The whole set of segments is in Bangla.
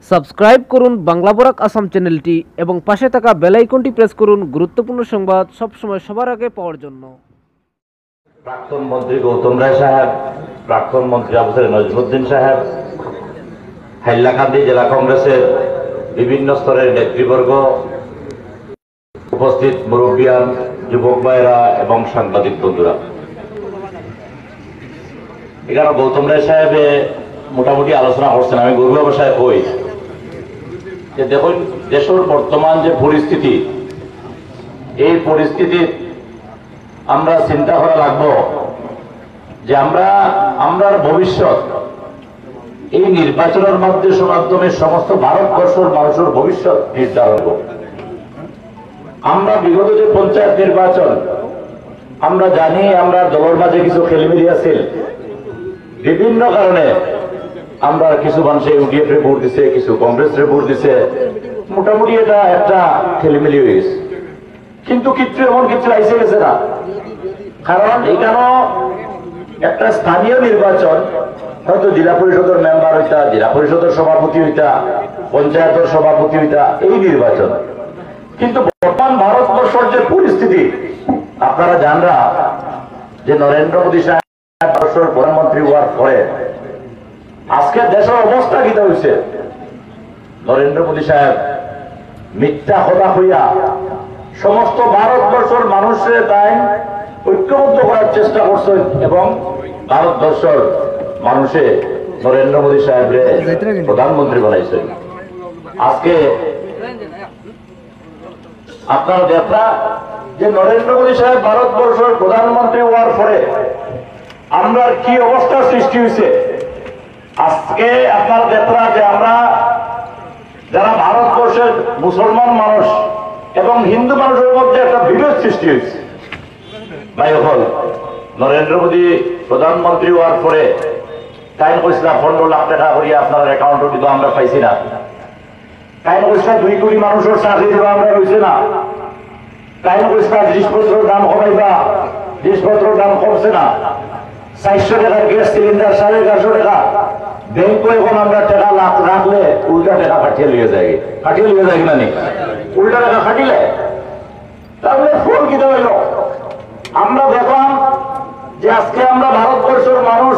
সাবস্ক্রাইব করুন বাংলা বরাক আসাম চ্যানেলটি এবং পাশে থাকা বেল আইকনটি প্রেস করুন গুরুত্বপূর্ণ সংবাদ সবসময় সবার আগে পাওয়ার জন্য। প্রাক্তন মন্ত্রী গৌতম রায় সাহেব, প্রাক্তন মন্ত্রী আবুল নজরুদ্দিন সাহেব, হাইলাকান্দি জেলা কংগ্রেসের বিভিন্ন স্তরের নেতৃবর্গ, উপস্থিত মুরব্বিয়ান, যুবক ভাইয়েরা এবং সাংবাদিক বন্ধুরা, এখানে গৌতম রায় সাহেবে মোটামুটি আলোচনা করছেন। আমি গৌরব সাহেব কই যে দেখুন, দেশের বর্তমান যে পরিস্থিতি, এই পরিস্থিতি আমরা চিন্তা করা লাগবো যে আমরা ভবিষ্যৎ এই নির্বাচনের মাধ্যমে সমস্ত ভারতবর্ষের মানুষের ভবিষ্যৎ নির্ধারণ করব। আমরা বিগত যে পঞ্চায়েত নির্বাচন আমরা জানি, আমরা দলের মাঝে কিছু খেলিমেলি আছে, বিভিন্ন কারণে আমরা কিছু মানুষে ইউডিএফ রে ভোট দিছে, কিছু কংগ্রেস রে ভোট দিছে, মোটামুটি এটা একটা খেলিমেলি হয়ে গেছে। কিন্তু কিছু এমন কিছু আইসে গেছে না, কারণ এখানে একটা স্থানীয় নির্বাচন, হয়তো জেলা পরিষদের মেম্বার হইতা, জেলা পরিষদের সভাপতি হইতা, পঞ্চায়েতের সভাপতি হইতা, এই নির্বাচন। কিন্তু বর্তমান ভারতবর্ষের যে পরিস্থিতি আপনারা জানরা যে নরেন্দ্র মোদী সাহেব ভারতবর্ষের প্রধানমন্ত্রী হওয়ার পরে আজকে দেশের অবস্থা কি হয়েছে। নরেন্দ্র মোদী সাহেব মিথ্যা কথা হইয়া সমস্ত ভারতবর্ষের মানুষের তাই ঐক্যবদ্ধ করার চেষ্টা করছেন এবং ভারতবর্ষের মানুষে নরেন্দ্র মোদী সাহেবরে প্রধানমন্ত্রী বানাইছেন। আজকে আপনারা দেখা যে নরেন্দ্র মোদী সাহেব ভারতবর্ষের প্রধানমন্ত্রী হওয়ার পরে আমরা কি অবস্থার সৃষ্টি হয়েছে। আজকে আপনারা দেখা যে আমরা যারা ভারতবর্ষের মুসলমান মানুষ এবং হিন্দু মানুষের মধ্যে একটা বিভেদ সৃষ্টি হয়েছে। ভাই হল নরেন্দ্র মোদী প্রধানমন্ত্রী হওয়ার পরে টাইম কইছিল 15 লাখ টাকা করিয়া আপনার অ্যাকাউন্টে দিব, আমরা পাইছি না। টাইম কইছিল 2 কোটি মানুষের চাকরি দিব, আমরা রয়েছে না। টাইম কইছিল জিনিসপত্রের দাম কমাইবা, জিনিসপত্রের দাম কমছে না। 400 টাকার গ্যাস সিলিন্ডার 450 টাকা। ব্যাংক এখন আমরা টাকা লাখ রাখলে উল্টা টাকা কাটিয়ে লিয়ে যায় না নি, উল্টা টাকা কাটিলে তাহলে ফল কি হইল। আমরা দেখলাম যে আজকে আমরা ভারতবর্ষের মানুষ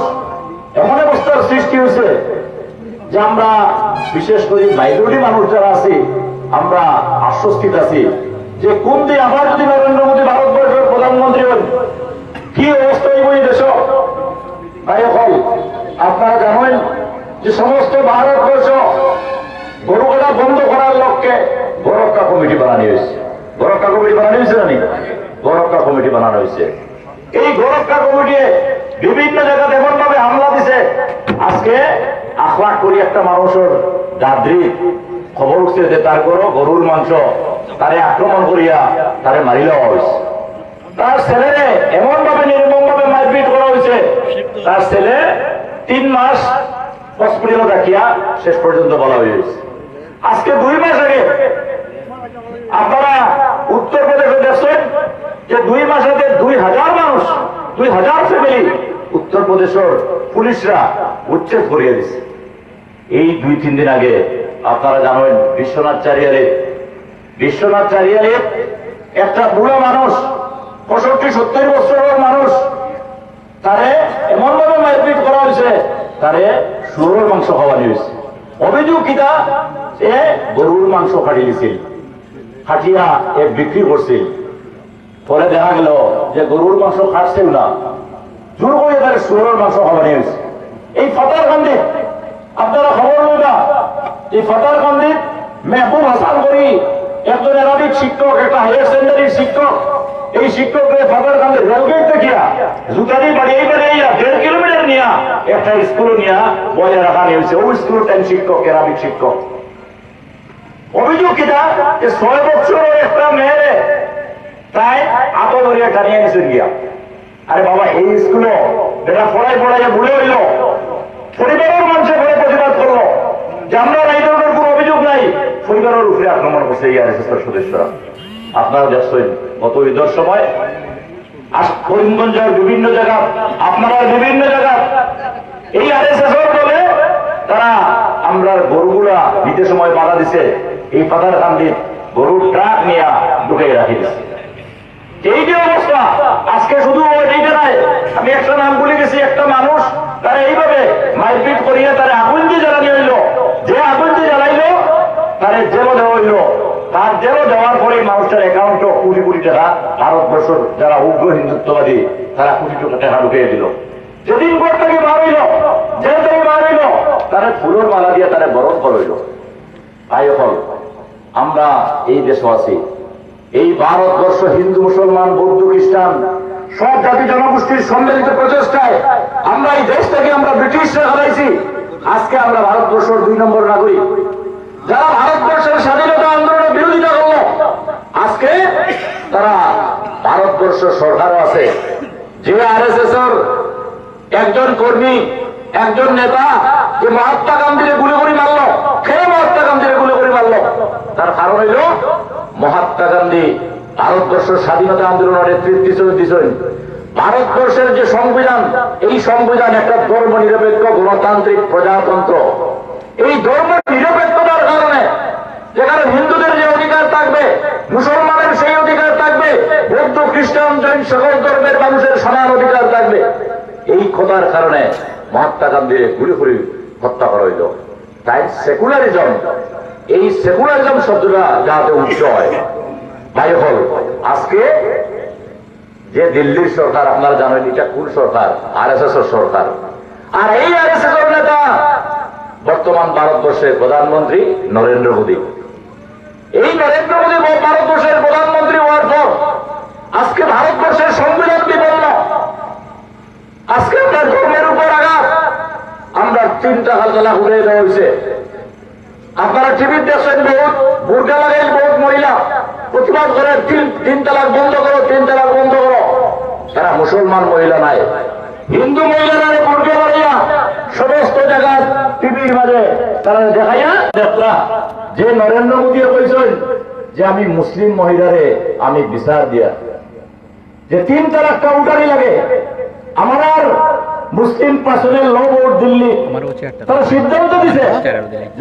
এমন অবস্থার সৃষ্টি হয়েছে যে আমরা বিশেষ করে মাইনরিটি মানুষ যারা আছি আমরা আশ্বস্তিত আছি যে কোন দিন আবার যদি নরেন্দ্র মোদী ভারতবর্ষের প্রধানমন্ত্রী হন কি অবস্থা হইব এই দেশ। তাই হল আপনারা জানেন যে সমস্ত ভারতবর্ষ গরু কাটা বন্ধ করার লক্ষ্যে গোরক্ষা কমিটি বানানো হয়েছে। গোরক্ষা কমিটি বানানো হয়েছে না নি? গোরক্ষা কমিটি বানানো হয়েছে। এই গোরক্ষা কমিটি বিভিন্ন জায়গাতে এমন ভাবে হামলা দিছে, আজকে 1 লাখ কোটি একটা মানুষের দাদ্রি খবর উঠছে যে তার গরুর মাংস তারে আক্রমণ করিয়া তারে মারি দেওয়া হয়েছে। তার ছেলেরে এমন ভাবে নির্মম ভাবে মারপিট করা হয়েছে, তার ছেলে 3 মাস হসপিটালে রাখিয়া শেষ পর্যন্ত বলা হয়েছে। আজকে 2 মাস আগে আপনারা উত্তরপ্রদেশে দেখছেন যে 2 মাস আগে 2000 মানুষ, 2000 ফ্যামিলি উত্তরপ্রদেশের পুলিশরা উচ্ছেদ করিয়ে দিচ্ছে। এই 2-3 দিন আগে আপনারা জানেন বিশ্বনাথ চারিয়ালে একটা বুড়া মানুষ 65-70 বছরের মানুষ, তারে এমন ভাবে মারপিট করা হয়েছে, তারে শুয়োরের মাংস খাওয়ানো হয়েছে। অভিযোগ কিনা এ গরুর মাংস কাটি দিছিল, কাটিয়া এ বিক্রি করছিল। পরে দেখা গেল যে গরুর মাংস খাটছেও না, জোর করে তার শুয়োরের মাংস খাওয়ানো হয়েছে। এই ফাতারকান্দি আপনারা খবর লইবা, এই ফাতারকান্দি মেহবুব হাসান করি একজন এরাবিক শিক্ষক, একটা হায়ার সেকেন্ডারির শিক্ষক, এই শিক্ষককে ফাতারকান্দি রেলগেট দেখিয়া জুতারি বাড়ি এই বাড়ি 1.5 কিলোমিটার নিয়া একটা স্কুলে নিয়া বজায় রাখা হয়েছে। ওই স্কুলের টাইম শিক্ষক, এরাবিক শিক্ষক। অভিযোগ কিনা যে 6 বছরের একটা মেয়েরে প্রায় আতো ধরিয়া টানিয়ে নিয়েছেন গিয়া। আরে বাবা, এই স্কুলে এটা পড়াইয়া ভুলে হইল, পরিবারের মানুষের ঘরে প্রতিবাদ করলো যে আমরা এই ধরনের কোন অভিযোগ নাই, পরিবারের উপরে আক্রমণ করছে এই আরএসএসের সদস্যরা। আপনারা দেখছেন গত ঈদের সময় করিমগঞ্জের বিভিন্ন জায়গা, আপনারা বিভিন্ন জায়গা এই আরএসএস দলে তারা আমরা গরুগুলা দিতে সময় বাধা দিছে, এই পাতার কান্দি গরুর ট্রাক নিয়ে ঢুকে রাখি দিচ্ছে। এই যে অবস্থা আজকে শুধু এইটা নাই, আমি একটা নাম বলে গেছি, একটা মানুষ তারা এইভাবে মারপিট করিয়ে তারা আগুন দিয়ে জ্বালানি হইল, যে আগুন দিয়ে জ্বালাইলো তারা জেলও দেওয়া হইল। তার জেলও দেওয়ার পরে মানুষটার অ্যাকাউন্টে কোটি কোটি টাকা, ভারতবর্ষের যারা উগ্র হিন্দুত্ববাদী তারা কোটি টাকা ঢুকিয়ে দিল। যেদিন কোর্ট থেকে বার হইল, জেল থেকে বার হইল, তারা ফুলের মালা দিয়ে তারা বরণ করইল। তাই হল আমরা এই দেশে আছি, এই ভারতবর্ষ হিন্দু মুসলমান বৌদ্ধ খ্রিস্টান সব জাতি জনগোষ্ঠীর সম্মিলিত প্রচেষ্টায় আমরা এই দেশটাকে আমরা ব্রিটিশরা হারাইছি। আজকে আমরা ভারতবর্ষের 2 নম্বর নাগরিক, যারা ভারতবর্ষের স্বাধীনতা আন্দোলনের বিরোধিতা করল, আজকে তারা ভারতবর্ষ সরকারও আছে। যে আরএসএস এর একজন কর্মী, একজন নেতা যে মহাত্মা গান্ধীকে গুলি করে মারল, খেয়ে মহাত্মা গান্ধীকে গুলি করে মারল, তার কারণ হইল মহাত্মা গান্ধী ভারতবর্ষের স্বাধীনতা আন্দোলনের নেতৃত্ব দিয়েছেন। ভারতবর্ষের যে সংবিধান, এই সংবিধান একটা ধর্ম নিরপেক্ষ গণতান্ত্রিক প্রজাতন্ত্র। এই ধর্ম নিরপেক্ষতার কারণে যেখানে হিন্দুদের যে অধিকার থাকবে, মুসলমানের সেই অধিকার থাকবে, বৌদ্ধ খ্রিস্টান জৈন সকল ধর্মের মানুষের সমান অধিকার থাকবে, এই কথার কারণে মহাত্মা গান্ধী গুলি করে হত্যা করা হইল। তাই সেকুলারিজম, এই সেকুলারিজম শব্দটা যাতে উচ্চ হয়। তাই হল আজকে যে দিল্লির সরকার, আপনারা জানেন এটা কোন সরকার? আরএসএস এর সরকার। আর এই আরএসএস এর নেতা বর্তমান ভারতবর্ষের প্রধানমন্ত্রী নরেন্দ্র মোদী। এই নরেন্দ্র মোদী ভারতবর্ষের প্রধানমন্ত্রী হওয়ার পর আজকে ভারতবর্ষের সংবিধান বিপন্ন, আজকে আমরা ধর্মের উপর আঘাত, আমরা 3 টাকা জ্বালা উড়িয়ে দেওয়া হয়েছে। আপনারা টিভির দেখছেন, বহুত বোরকা লাগাই বহুত মহিলা প্রতিবাদ করে 3 তালাক বন্ধ করো, 3 তালাক বন্ধ করো। তারা মুসলমান মহিলা নাই, হিন্দু মহিলারা বোরকা লাগাইয়া সমস্ত জায়গায় টিভির মাঝে তারা দেখাইয়া যাত্রা। যে নরেন্দ্র মোদী কইছেন যে আমি মুসলিম মহিলারে আমি বিচার দিয়া যে 3 তালাকটা উঠারি লাগে, আমার মুসলিম পার্সোনাল ল বোর্ড দিল্লি তারা সিদ্ধান্ত দিছে,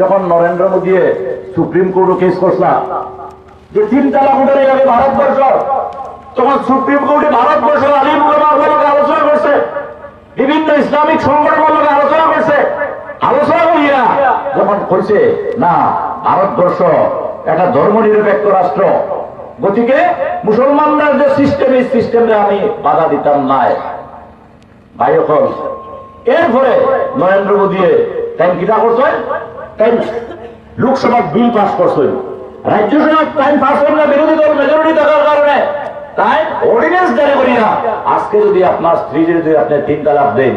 যখন নরেন্দ্র মোদী সুপ্রিম কোর্টে কেস করছিলাম যে 3 তালাক উঠারি লাগে ভারতবর্ষ, তখন সুপ্রিম কোর্টে ভারতবর্ষের আলিম উলামার লোক আলোচনা করছে, বিভিন্ন ইসলামিক সংগঠনের লোক আলোচনা করছে। আলোচনা করিয়া যখন করছে না ভারতবর্ষ একটা ধর্ম নিরপেক্ষ রাষ্ট্র, গতিকে মুসলমানদের যে সিস্টেম, এই সিস্টেমে আমি বাধা দিতাম নাই। ভাই হল এরপরে নরেন্দ্র মোদী টাইম কিনা করছেন, টাইম লোকসভা বিল পাস করছেন, রাজ্যসভা টাইম পাস করলে বিরোধী দল মেজরিটি থাকার কারণে তাই অর্ডিন্যান্স জারি করি না। আজকে যদি আপনার স্ত্রী যদি আপনি 3 তালাক দেন,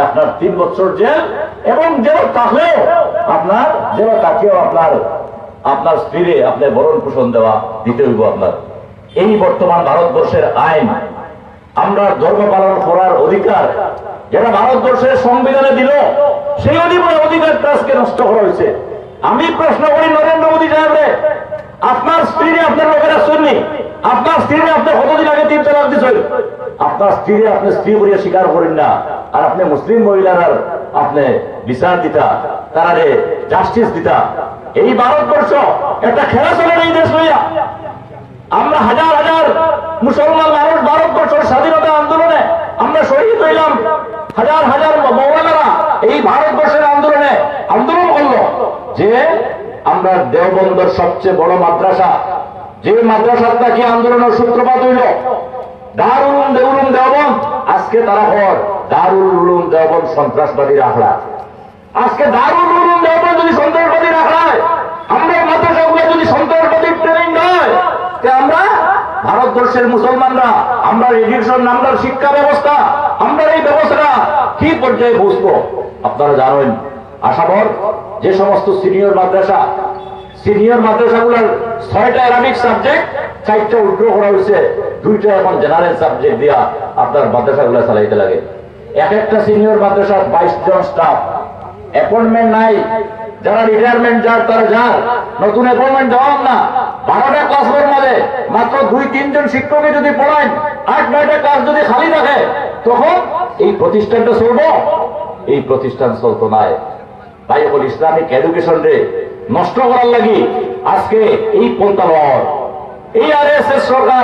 আপনার 3 বছর জেল, এবং জেল থাকলেও আপনার জেল তাকেও আপনার স্ত্রীরে আপনার ভরণ পোষণ দেওয়া দিতে হইব আপনার। এই বর্তমান ভারতবর্ষের আইন, আমরা ধর্ম পালন করার অধিকার যেটা ভারতবর্ষের সংবিধানে দিল, সেই অধিকারটা আজকে নষ্ট করা হয়েছে। আমি প্রশ্ন করি নরেন্দ্র মোদী সাহেবরে, আপনার স্ত্রীরে আপনার লোকেরা শুননি, আপনার স্ত্রীরে আপনি কতদিন আগে 3 তালাক দিয়েছেন, আপনার স্ত্রীরে আপনি স্ত্রী বলিয়া স্বীকার করেন না, আর আপনি মুসলিম মহিলার আপনি বিচার দিতা, তারারে জাস্টিস দিতা। এই ভারতবর্ষ একটা খেলা চলে এই দেশ লইয়া। আমরা হাজার হাজার মুসলমান মানুষ ভারতবর্ষের স্বাধীনতা আন্দোলনে আমরা শহীদ হইলাম, হাজার হাজার মৌলানারা এই ভারতবর্ষের আন্দোলনে আন্দোলন করলো যে আমরা দেওবন্দের সবচেয়ে বড় মাদ্রাসা, যে মাদ্রাসাটা কি আন্দোলনের সূত্রপাত হইল, দারুল উলুম দেওবন্দ, আজকে তারা হর দারুল উলুম দেওবন্দ সন্ত্রাসবাদী রাখলা। আজকে দারুল উলুম দেওবন্দ যদি সন্ত্রাসবাদী রাখলায়, আমরা মাদ্রাসাগুলো যদি সন্ত্রাসবাদী ট্রেনিং নয়, আমরা ভারতবর্ষের মুসলমানরা আমরা এডুকেশন, আমরা শিক্ষা ব্যবস্থা, আমরা এই ব্যবস্থাটা কি পর্যায়ে বুঝবো? আপনারা জানেন আসামর যে সমস্ত সিনিয়র মাদ্রাসাগুলোর 6টা অ্যারাবিক সাবজেক্ট, 4টা উল্টো করা হয়েছে, 2টা এখন জেনারেল সাবজেক্ট দিয়া আপনার মাদ্রাসাগুলো চালাইতে লাগে। একটা সিনিয়র মাদ্রাসার 22 জন স্টাফ, অ্যাপয়েন্টমেন্ট নাই, যারা রিটায়ারমেন্ট যার তারা যার, নতুন অ্যাপয়েন্টমেন্ট দেওয়ান না। 12টা ক্লাসের মধ্যে মাত্র 2-3 জন শিক্ষককে যদি পড়ান, 8-9টা ক্লাস যদি খালি থাকে, তখন এই প্রতিষ্ঠানটা চলবো? এই প্রতিষ্ঠান চলতো নাই। ভাই হল ইসলামিক এডুকেশন রে নষ্ট করার লাগি আজকে এই পন্থাবর এই আরএসএস সরকার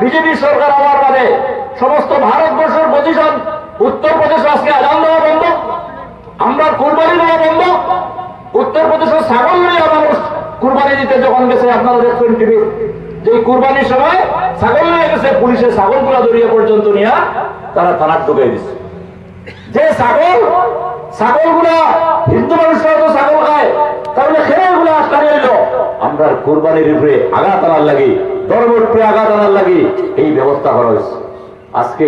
বিজেপি সরকার হওয়ার পরে সমস্ত ভারতবর্ষের পজিশন উত্তরপ্রদেশ আজকে আজান দেওয়া বন্ধ, আমরা কুরবানি দেওয়া বন্ধ। উত্তরপ্রদেশের ছাগল নিয়ে মানুষ কুরবানি দিতে যখন গেছে, আপনারা দেখছেন টিভি যে কুরবানির সময় ছাগল নিয়ে গেছে, পুলিশের ছাগলগুলা দড়িয়ে পর্যন্ত নিয়ে তারা থানার ঢুকিয়ে দিচ্ছে। যে ছাগলগুলা হিন্দু মানুষরা তো ছাগল খায়, তাহলে খেয়েগুলো আটকানি হইল আমরা কুরবানির উপরে আঘাত আনার লাগি, ধর্মের উপরে আঘাত আনার লাগি এই ব্যবস্থা করা হয়েছে। আজকে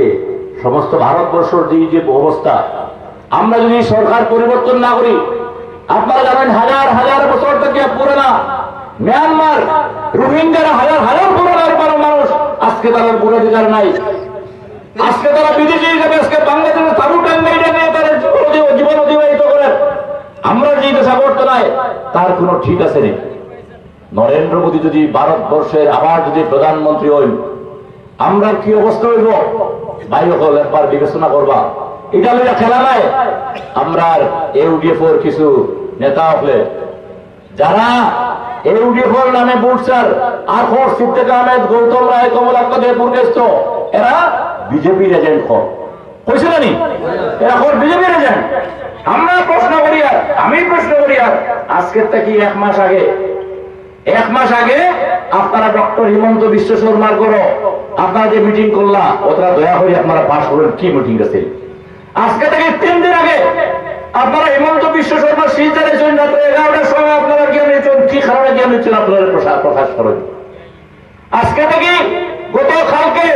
সমস্ত ভারতবর্ষের যে অবস্থা, আমরা যদি সরকার পরিবর্তন না করি, আপনারা জানেন হাজার হাজার বছর থেকে পুরোনা মিয়ানমার রোহিঙ্গারা হাজার হাজার পুরোনো মানুষ আজকে তাদের বুড়াধিকার নাই। আজকে তারা বিদেশি হিসেবে আজকে বাংলাদেশের তাবু টাঙ্গাইটা নিয়ে তারা জীবন অতিবাহিত করেন। আমরা যে দেশাবর্ত নাই তার কোন ঠিক আছে নি। নরেন্দ্র মোদী যদি ভারতবর্ষের আবার যদি প্রধানমন্ত্রী হই, আমরা কি অবস্থা হইব ভাই হল একবার বিবেচনা করবা। এটা লইয়া খেলা নাই। আমরা ইউডিএফ-এর কিছু নেতা হলে যারা ইউডিএফ-এর নামে বুটসার আর খোর সিদ্দিক আহমেদ, গৌতম রায়, কমলাক্ষ দেবপুরকেষ্ট এরা বিজেপির এজেন্ট হয়েছে না নি? এরা খোর বিজেপির এজেন্ট। আমরা প্রশ্ন করি, আর আমি প্রশ্ন করি, আর আজকের থেকে এক মাস আগে আপনারা ডক্টর হিমন্ত বিশ্ব শর্মার করো আপনারা যে মিটিং করলা, ওটা দয়া করে আপনারা পাশ করেন। কি মিটিং আছে? আজকে থেকে 3 দিন আগে আপনারা হিমন্ত বিশ্ব শর্মা শিলচরে রাত্রে 11টার সময় আপনারা জ্ঞান নিচ্ছেন। কি কারণে জ্ঞান নিচ্ছেন আপনারা প্রকাশ করেন? আজকে থেকে গতকালকে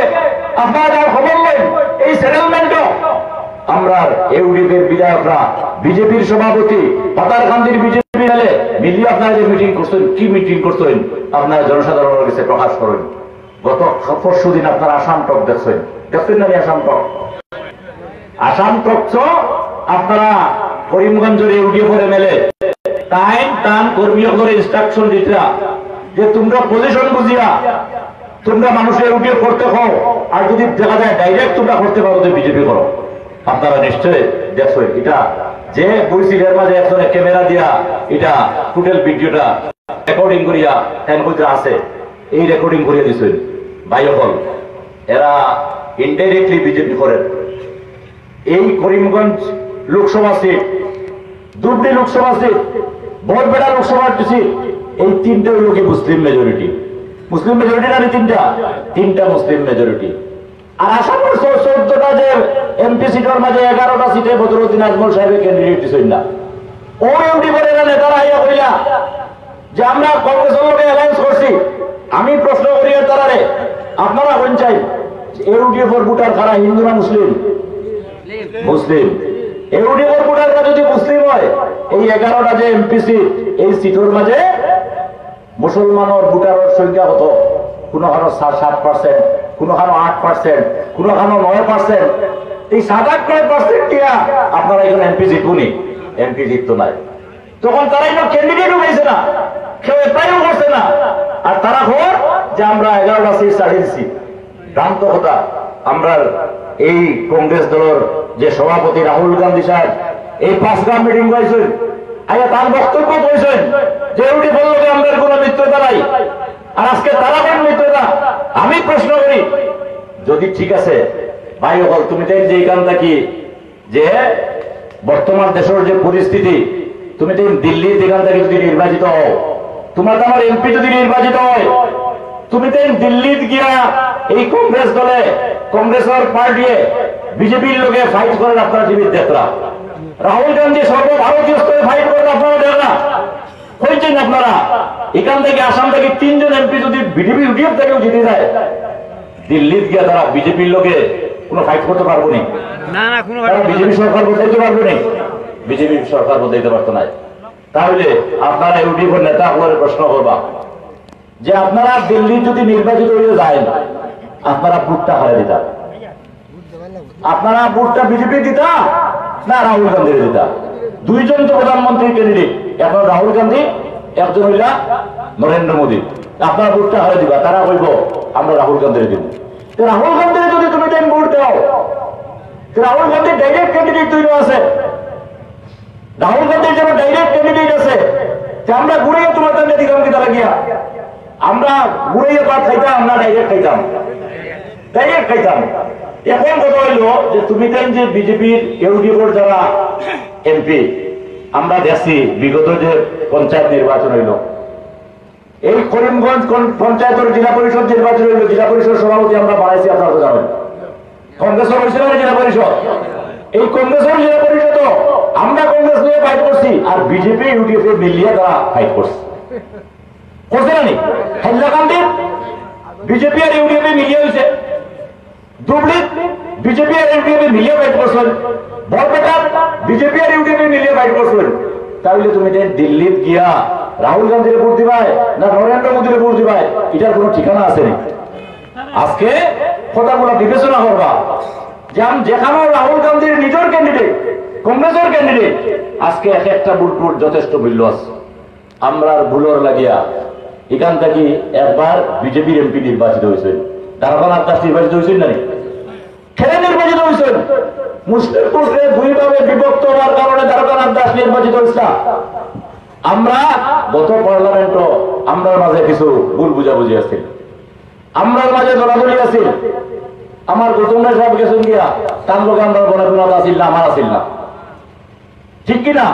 আপনারা যা খবর নেন এই সেটেলমেন্টও আমরা ইউডিএফের বিধায়করা, বিজেপির সভাপতি পাতারকান্দির বিজেপি মিলিয়ে আপনারা যে মিটিং করছেন, কি মিটিং করছেন আপনারা জনসাধারণের কাছে প্রকাশ করেন। গত পরশু দিন আপনারা আসাম টক দেখছেন না? আসাম টক আপনারা করিমগঞ্জের ইউডিএফের এমএলএ টান কর্মী করে ইনস্ট্রাকশন দিতা যে তোমরা পজিশন বুঝিয়া তোমরা মানুষের ইউডিএফ করতে হও, আর যদি দেখা যায় ডাইরেক্ট তোমরা করতে পারো তো বিজেপি করো। আপনারা নিশ্চয় দেখছেন এটা যে বইসিলের মাঝে একজনে ক্যামেরা দিয়া এটা টোটাল ভিডিওটা রেকর্ডিং করিয়া ফ্যানগুলো আছে, এই রেকর্ডিং করিয়া দিচ্ছেন। ভাই হল এরা ইনডাইরেক্টলি বিজেপি করেন। এই Karimganj Lok Sabha seat, Dhubri Lok Sabha seat, Barpeta Lok Sabha seat, এই 3টে লোকে মুসলিম মেজরিটি। মুসলিম মেজরিটি না? 3টা মুসলিম মেজরিটি। আর আসামের 14টা যে এমপি সিটের মাঝে 11টা সিটে বদরুদ্দিন আজমল সাহেবের ক্যান্ডিডেট দিচ্ছেন না। ও এমপি করে নেতারা আইয়া কইলা যে আমরা কংগ্রেসের লোকে অ্যালায়েন্স করছি। আমি প্রশ্ন করি তারারে, আপনারা কোন চাই ইউডিএফের ভোটার কারা, হিন্দু না মুসলিম? মুসলিম। ইউডিএফের ভোটাররা যদি মুসলিম হয়, এই 11টা যে এমপি সিট, এই সিটের মাঝে মুসলমানের ভোটারের সংখ্যা কত? কোনখানো 7%, কোনখানো 8%, কোনখানো 9%। এই 7-8-9% টিয়া আপনারা এখানে এমপি জিতবনি। এমপি জিততো নাই, তখন তারা এখানে ক্যান্ডিডেটও হয়েছে না, কেউ এপ্লাইও করছে না। আর তারা খবর যে আমরা 11টা সিট ছাড়িয়ে দিচ্ছি। ভ্রান্ত কথা। আমরা এই কংগ্রেস দলের যে সভাপতি রাহুল গান্ধী সাহেব এই 5টা মিটিং করেছেন, আগে তার বক্তব্য করেছেন যে ইউটি বললো যে আমাদের কোন মিত্রতা নাই, আর আজকে তারা কোন মিত্রতা। আমি প্রশ্ন করি, যদি ঠিক আছে ভাই হল তুমি তো যে এখানটা কি যে বর্তমান দেশের যে পরিস্থিতি, তুমি তো দিল্লির এখান থেকে যদি নির্বাচিত হও, তোমার তো আমার এমপি যদি নির্বাচিত হয়, তুমি তো দিল্লিত গিয়া এই কংগ্রেস দলে কংগ্রেসের পার্টি বিজেপির লোকে ফাইট করেন। আপনারা টিভির দেখরা রাহুল গান্ধী সর্বভারতীয় স্তরে ফাইট করেন, আপনারা দেখ না হয়েছেন। আপনারা এখান থেকে আসাম থেকে 3 জন এমপি যদি বিজেপি ইউডিএফ থেকেও জিতে যায়, দিল্লিত গিয়া তারা বিজেপির লোকে কোনো ফাইট করতে পারবো না। বিজেপি সরকার বদলাইতে পারবো না, বিজেপি সরকার বদলাইতে পারতো না। তাহলে আপনারা ইউডিএফের নেতা আপনারা প্রশ্ন করবা যে আপনারা দিল্লি যদি নির্বাচিত হয়ে যায়, আপনারা ভোটটা হারে দিতা, আপনারা ভোটটা বিজেপি দিতা না রাহুল গান্ধীর দিতা? 2 জন তো প্রধানমন্ত্রী ক্যান্ডিডেট, এখন রাহুল গান্ধী, একজন হইলা নরেন্দ্র মোদী। আপনারা ভোটটা হারে দিবা, তারা কইব আমরা রাহুল গান্ধীর দিব। রাহুল গান্ধীর যদি তুমি ভোট দাও, রাহুল গান্ধী ডাইরেক্ট ক্যান্ডিডেট তৈরি আছে, রাহুল গান্ধীর যেন ডাইরেক্ট ক্যান্ডিডেট আছে, যে আমরা ঘুরেও তোমার কাছে দিলাম কি তারা গিয়া, আমরা ঘুরেও ভাত খাইতাম, আমরা ডাইরেক্ট খাইতাম। এখন কথা হইল যে তুমি দেন যে বিজেপির ইউডিএফের যারা এমপি, আমরা দেখছি বিগত যে পঞ্চায়েত নির্বাচন হইল, এই করিমগঞ্জ পঞ্চায়েতের জেলা পরিষদ নির্বাচন হইল, জেলা পরিষদ সভাপতি আমরা বানাইছি, আপনারা তো জানেন। কংগ্রেসের হয়েছিল না জেলা পরিষদ, এই কংগ্রেসের জেলা পরিষদ আমরা কংগ্রেস নিয়ে ফাইট করছি, আর বিজেপি ইউডিএফ মিলিয়ে তারা ফাইট করছে, করছে না নি? হাইলাকান্দি বিজেপি আর ইউডিএফ মিলিয়ে হয়েছে, ধুবড়ি বিজেপি আর ইউডিএফ মিলিয়ে ফাইট করছেন, বরপেটা বিজেপি আর ইউডিএফ মিলিয়ে ফাইট করছেন। তাহলে তুমি দিল্লিত গিয়া রাহুল গান্ধীর ভোট দিবাই না নরেন্দ্র মোদীর ভোট দিবাই, এটার কোনো ঠিকানা আছে না। আজকে কথাগুলো বিবেচনা করবা, যেখানে রাহুল গান্ধীর নিজের ক্যান্ডিডেট, কংগ্রেসের ক্যান্ডিডেট, আজকে এক একটা ভোট যথেষ্ট মূল্য আছে। আমরা ভুলর লাগিয়া এখান থেকে একবার বিজেপির এমপি নির্বাচিত হয়েছেন, দারোগান আদাস নির্বাচিত হয়েছেন না, খেলে নির্বাচিত হয়েছেন। মুসলিম কোর্টে দুইভাবে বিভক্ত হওয়ার কারণে দারোগান আদাস নির্বাচিত হয়েছে। আমরা গত পার্লামেন্টও আমরা মাঝে কিছু ভুল বুঝাবুঝি আছে, আমরা মাঝে দলাদলি আছে। আমার গৌতম রায় সাহেব গেছেন গিয়া, তার লোক আমরা বনাগুনা আসিল না, আমার আসিল না, ঠিক কিনা?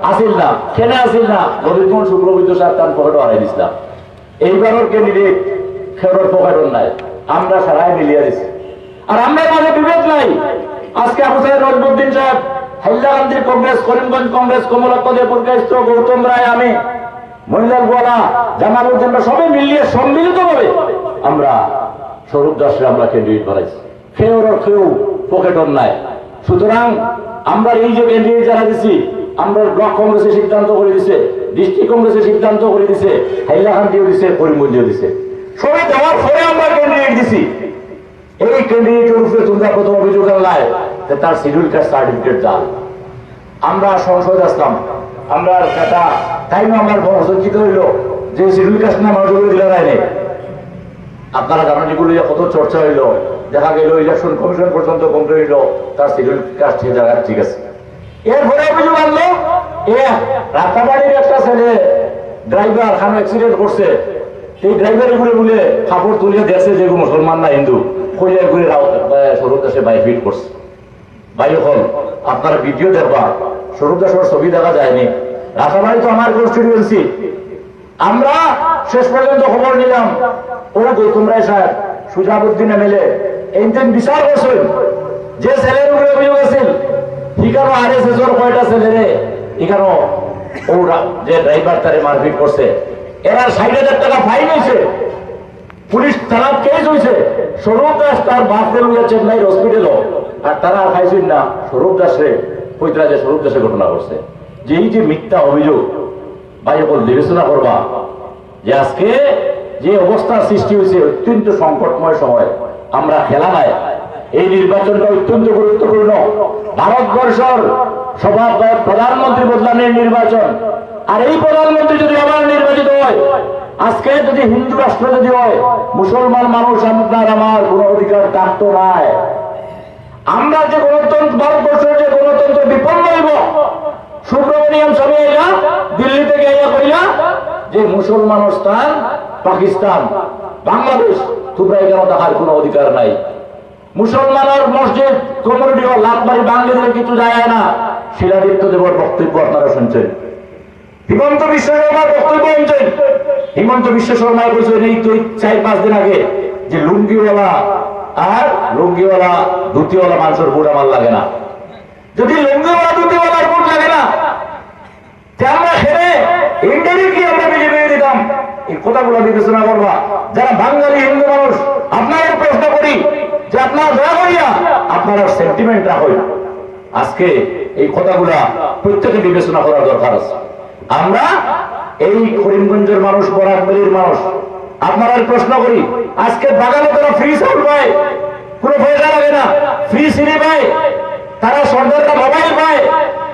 আসিল না, কেনে আসিল না? রবীন্দ্র শুক্রবৈদ্য সাহেব তার পকেটও হারাই দিছিলাম। এইবারের ক্যান্ডিডেট খেরোর পকেটও নাই, আমরা সারাই মিলিয়ে দিছি। আর আমরা মাঝে বিভেদ নাই। আজকে আবু সাহেব রজবুদ্দিন সাহেব, হাইলাকান্দির কংগ্রেস, করিমগঞ্জ কংগ্রেস, কমলাক্ষদেপুর কেস্ত্র, গৌতম রায়, আমি, মহিলাল গোয়ালা, জামালউদ্দিনরা সবাই মিলিয়ে সম্মিলিত ভাবে আমরা স্বরূপ দাসরে আমরা ক্যান্ডিডেট বানাইছি। কেউ পকেটর নাই। সুতরাং আমরা এই যে ক্যান্ডিডেট যারা দিছি, আমরা ব্লক কংগ্রেসে সিদ্ধান্ত করে দিছে, ডিস্ট্রিক্ট কংগ্রেসে সিদ্ধান্ত করে দিছে, হাইলাকান্দিও দিছে, করিমগঞ্জেও দিছে, সবাই দেওয়ার পরে আমরা ক্যান্ডিডেট দিছি। এই ক্যান্ডিডেটের উপরে তোমরা প্রথম অভিযোগ আনলাই যে তার শিডিউল কাস্ট সার্টিফিকেট দাও। আমরা সংসদ আসলাম, আমরা একটা টাইম আমার সঞ্চিত হইল যে শিডিউল কাস্ট না মানুষ দিলে নাই। আপনারা জানেন এগুলো কত চর্চা হইল, দেখা গেল ইলেকশন কমিশন পর্যন্ত কমপ্লেন হইল তার শিডিউল কাস্ট জায়গায় ঠিক আছে। এরপরে অভিযোগ আনলো রাতাবাড়ির একটা ছেলে ড্রাইভার খানো অ্যাক্সিডেন্ট করছে, এই ড্রাইভার এগুলো বলে কাপড় তুলিয়ে দেখছে যে মুসলমান না হিন্দু, কইলে এগুলো স্বরূপ দাসে বাই ফিট করছে। ভাই হল আপনারা ভিডিও দেখবা, স্বরূপ দাসের ছবি দেখা যায়নি। রাতাবাড়ি তো আমার কনস্টিটিউয়েন্সি। আমরা শেষ পর্যন্ত খবর নিলাম, ও গৌতম রায় সাহেব, সুজাবুদ্দিন এমএলএ এইদিন বিচার করছেন যে ছেলের উপরে অভিযোগ আছিল, ঠিকানো RSS এর কয়টা ছেলেরে ঠিকানো ও যে ড্রাইভার তারে মারপিট করছে, এরা ৬০,০০০ টাকা ফাইন হয়েছে, পুলিশ থানার কেস হয়েছে। স্বরূপ দাস তার বাপকে লইয়া চেন্নাইয়ের হসপিটাল, আর তারা খাইছেন না স্বরূপ দাসে কইতরা যে স্বরূপ দাসে ঘটনা করছে। যে এই যে মিথ্যা অভিযোগ, ভাই সকল বিবেচনা করবা যে আজকে যে অবস্থার সৃষ্টি হয়েছে অত্যন্ত সংকটময় সময়, আমরা খেলা নাই। এই নির্বাচনটা অত্যন্ত গুরুত্বপূর্ণ। ভারতবর্ষের প্রধানমন্ত্রী বদলানোর নির্বাচন, আর এই প্রধানমন্ত্রী যদি আবার নির্বাচিত হয়, আজকে যদি হিন্দু রাষ্ট্র যদি হয়, মুসলমান মানুষ আপনার আমার কোন অধিকার থাকতো নাই। আমরা যে গণতন্ত্র, ভারতবর্ষের যে গণতন্ত্র বিপন্ন হইব, সুব্রমণিয়াম স্বামী এলা দিল্লি থেকে আইয়া কইলা যে মুসলমান স্থান পাকিস্তান, বাংলাদেশ, তোমরা এখানে দেখার কোন অধিকার নাই। মুসলমানের মসজিদ কমিউনিটি লাখবাড়ি বাঙালিদের কিছু যায় না। শিলাদিত্য দেবর বক্তব্য আপনারা শুনছেন, হিমন্ত বিশ্ব শর্মার বক্তব্য শুনছেন। হিমন্ত বিশ্ব শর্মা বলছেন এই 4-5 দিন আগে যে লুঙ্গিওয়ালা আর লুঙ্গিওয়ালা ধুতিওয়ালা মানুষের ভোট আমার লাগে না। যদি লুঙ্গিওয়ালা ধুতিওয়ালার ভোট লাগে না, আমরা খেলে ইন্ডিয়াকে আমরা বিজেপি দিতাম। এই কথাগুলো বিবেচনা করবা যারা বাঙালি হিন্দু মানুষ। আপনারা প্রশ্ন করি যে আপনারা দয়া করিয়া আপনারা সেন্টিমেন্ট রাখেন। আজকে এই কথাগুলা প্রত্যেকে বিবেচনা করার দরকার আছে। আমরা এই করিমগঞ্জের মানুষ, বরাকবাড়ির মানুষ, আপনারা প্রশ্ন করি আজকে বাগানে তারা ফ্রি চাউল পায়, কোনো পয়সা লাগে না, ফ্রি সিঁড়ি পায়, তারা সরকারটা মোবাইল পায়,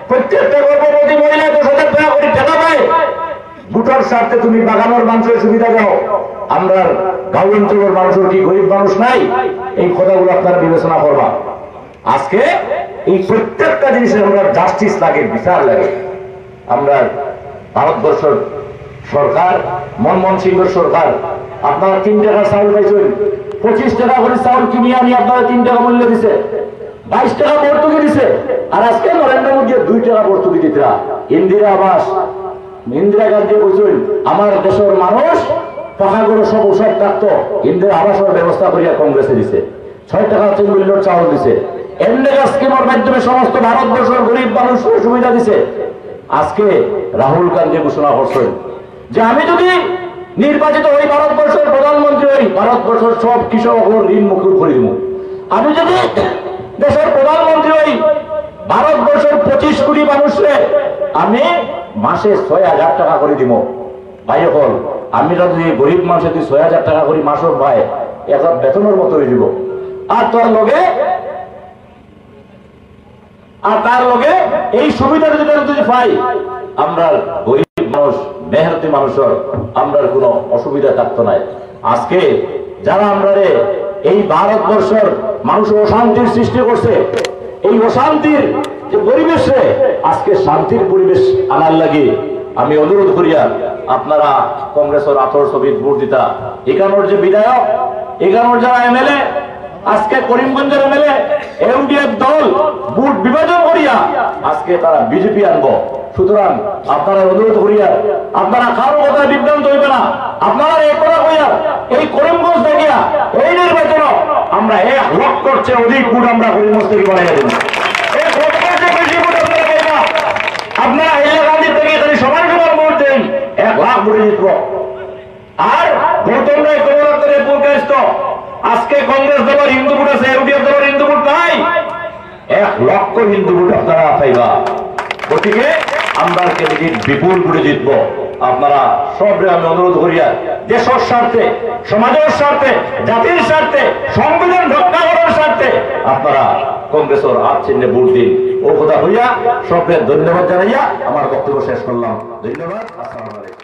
প্রত্যেকটা গর্ভবতী মহিলা 10,000 টাকা করে টাকা পায়। ভোটার স্বার্থে তুমি বাগানোর মানুষের সুবিধা দাও, আমরা গাঁও অঞ্চলের মানুষের কি গরিব মানুষ নাই? এই কথাগুলো আপনারা বিবেচনা করবা। আজকে এই প্রত্যেকটা জিনিসের আমরা জাস্টিস লাগে, বিচার লাগে। আমরা ভারতবর্ষের সরকার মনমোহন সিংহের সরকার আপনারা 3 টাকা চাউল পাইছেন, 25 টাকা করে চাউল কিনে আনি আপনারা 3 টাকা মূল্য দিছে, 22 টাকা ভর্তুকি দিছে। আর আজকে নরেন্দ্র মোদী 2 টাকা ভর্তুকি দিতরা। ইন্দিরা আবাস, ইন্দিরা গান্ধী বলছেন আমার দেশের মানুষ পাকা করে সব ঔষধ থাকতো, ইন্দিরা আবাসের ব্যবস্থা করিয়া কংগ্রেসে দিছে, 6 টাকা 3 মূল্যের চাউল দিছে। এনরেগা স্কিমের মাধ্যমে সমস্ত ভারতবর্ষের গরিব মানুষের সুবিধা দিছে। আজকে রাহুল গান্ধী ঘোষণা করছেন যে আমি যদি নির্বাচিত হই, ভারতবর্ষের প্রধানমন্ত্রী হই, ভারতবর্ষের সব কৃষকের ঋণ মুকুব করে দিব। আমি যদি দেশের প্রধানমন্ত্রী হই, ভারতবর্ষের 25 কোটি মানুষকে আমি মাসে 6,000 টাকা করে দিব। ভাই হল আমি যদি গরিব মানুষের 6,000 টাকা করে মাসের পাই, একটা বেতনের মতো হয়ে দিব। আর তার লগে এই সুবিধা যদি পাই, আমরা গরিব মানুষ মেহনতি মানুষের আমরা কোনো অসুবিধা থাকতো না। আজকে যারা আমরা এই ভারতবর্ষের মানুষ অশান্তির সৃষ্টি করছে, এই অশান্তির যে পরিবেশে আজকে শান্তির পরিবেশ আনার লাগে আমি অনুরোধ করিয়া আপনারা কংগ্রেসের 1820 ভোট দিতা। এখানোর যে বিধায়ক, এখানোর যারা এমএলএ, আজকে করিমগঞ্জের এমএলএ এমডিএফ দল ভোট বিভাজন করিয়া আজকে তারা বিজেপি আনবো। সুতরাং আপনারা অনুরোধ করিয়া আপনারা কারো কথা বিভ্রান্ত হইবে না। আপনারা এই কথা কইয়া এই করিমগঞ্জ দেখিয়া এই নির্বাচন আমরা 1 লক্ষের চেয়ে অধিক ভোট আমরা করিমগঞ্জ থেকে বাড়াইয়া দেব। এই ভোটের চেয়ে বেশি ভোট আপনারা পাইবা। আপনারা এলাকাদের থেকে খালি সমান সমান ভোট দেন, 1 লাখ ভোটে জিতব। আর ভোটরাই কমলাপুরে পৌঁছাইতো। আজকে কংগ্রেস দলের হিন্দু ভোট আছে, এমডিএফ দলের হিন্দু ভোট নাই। 1 লক্ষ হিন্দু ভোট আপনারা পাইবা। গতিকে আমরা ক্যান্ডিডেট বিপুল ভোটে জিতব। আপনারা সবরে আমি অনুরোধ করিয়া দেশের স্বার্থে, সমাজের স্বার্থে, জাতির স্বার্থে, সংবিধান রক্ষা করার স্বার্থে আপনারা কংগ্রেসের হাত চিহ্নে ভোট দিন। ও কথা হইয়া সবরে ধন্যবাদ জানাইয়া আমার বক্তব্য শেষ করলাম। ধন্যবাদ। আসসালামু আলাইকুম।